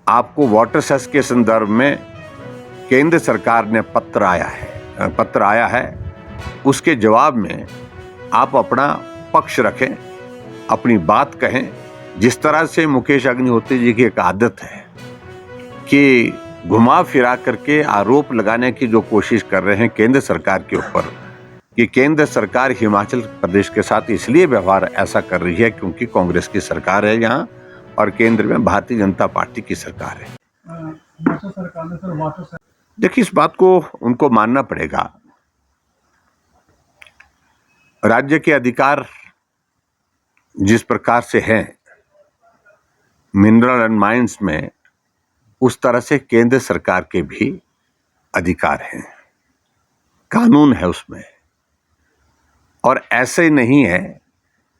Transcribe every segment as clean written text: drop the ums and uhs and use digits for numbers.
आपको water cess के संदर्भ में केंद्र सरकार ने पत्र आया है, उसके जवाब में आप अपना पक्ष रखें, अपनी बात कहें। जिस तरह से मुकेश अग्निहोत्री जी की एक आदत है कि घुमा फिरा करके आरोप लगाने की जो कोशिश कर रहे हैं केंद्र सरकार के ऊपर कि केंद्र सरकार हिमाचल प्रदेश के साथ इसलिए व्यवहार ऐसा कर रही है क्योंकि कांग्रेस की सरकार है यहाँ और केंद्र में भारतीय जनता पार्टी की सरकार है। देखिए, इस बात को उनको मानना पड़ेगा। राज्य के अधिकार जिस प्रकार से हैं मिनरल एंड माइंस में, उस तरह से केंद्र सरकार के भी अधिकार हैं, कानून है उसमें। और ऐसे नहीं है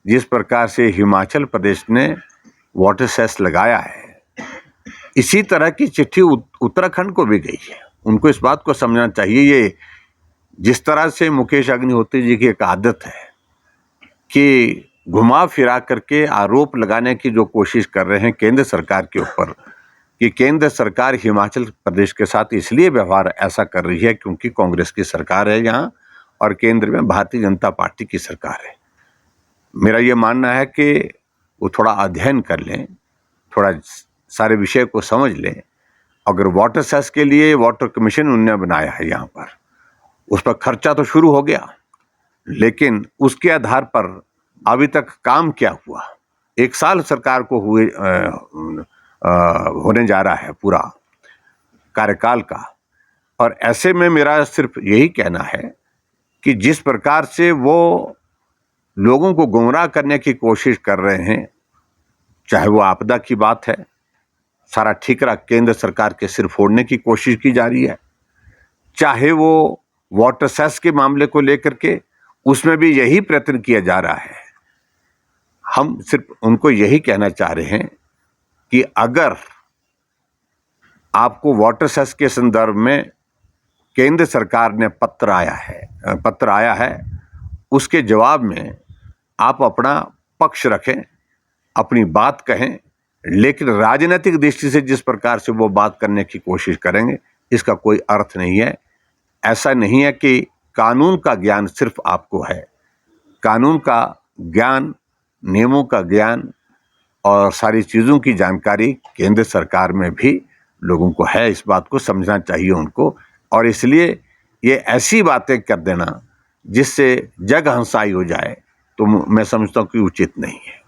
जिस प्रकार से हिमाचल प्रदेश ने वाटर सेस लगाया है, इसी तरह की चिट्ठी उत्तराखंड को भी गई है। उनको इस बात को समझना चाहिए, ये जिस तरह से मुकेश अग्निहोत्री जी की एक आदत है कि घुमा फिरा करके आरोप लगाने की जो कोशिश कर रहे हैं केंद्र सरकार के ऊपर कि केंद्र सरकार हिमाचल प्रदेश के साथ इसलिए व्यवहार ऐसा कर रही है क्योंकि कांग्रेस की सरकार है यहाँ और केंद्र में भारतीय जनता पार्टी की सरकार है। मेरा ये मानना है कि वो थोड़ा अध्ययन कर लें, थोड़ा सारे विषय को समझ लें। अगर वाटर सेस के लिए वाटर कमीशन उन्होंने बनाया है यहाँ पर, उस पर खर्चा तो शुरू हो गया, लेकिन उसके आधार पर अभी तक काम क्या हुआ? 1 साल सरकार को होने जा रहा है पूरा कार्यकाल का। और ऐसे में मेरा सिर्फ यही कहना है कि जिस प्रकार से वो लोगों को गुमराह करने की कोशिश कर रहे हैं, चाहे वो आपदा की बात है, सारा ठीकरा केंद्र सरकार के सिर फोड़ने की कोशिश की जा रही है, चाहे वो वाटर सेस के मामले को लेकर के उसमें भी यही प्रयत्न किया जा रहा है। हम सिर्फ उनको यही कहना चाह रहे हैं कि अगर आपको वाटर सेस के संदर्भ में केंद्र सरकार ने पत्र आया है, उसके जवाब में आप अपना पक्ष रखें, अपनी बात कहें, लेकिन राजनीतिक दृष्टि से जिस प्रकार से वो बात करने की कोशिश करेंगे, इसका कोई अर्थ नहीं है। ऐसा नहीं है कि कानून का ज्ञान सिर्फ आपको है, कानून का ज्ञान, नियमों का ज्ञान और सारी चीज़ों की जानकारी केंद्र सरकार में भी लोगों को है। इस बात को समझना चाहिए उनको। और इसलिए ये ऐसी बातें कर देना जिससे जग हंसाई हो जाए, तो मैं समझता हूँ कि उचित नहीं है।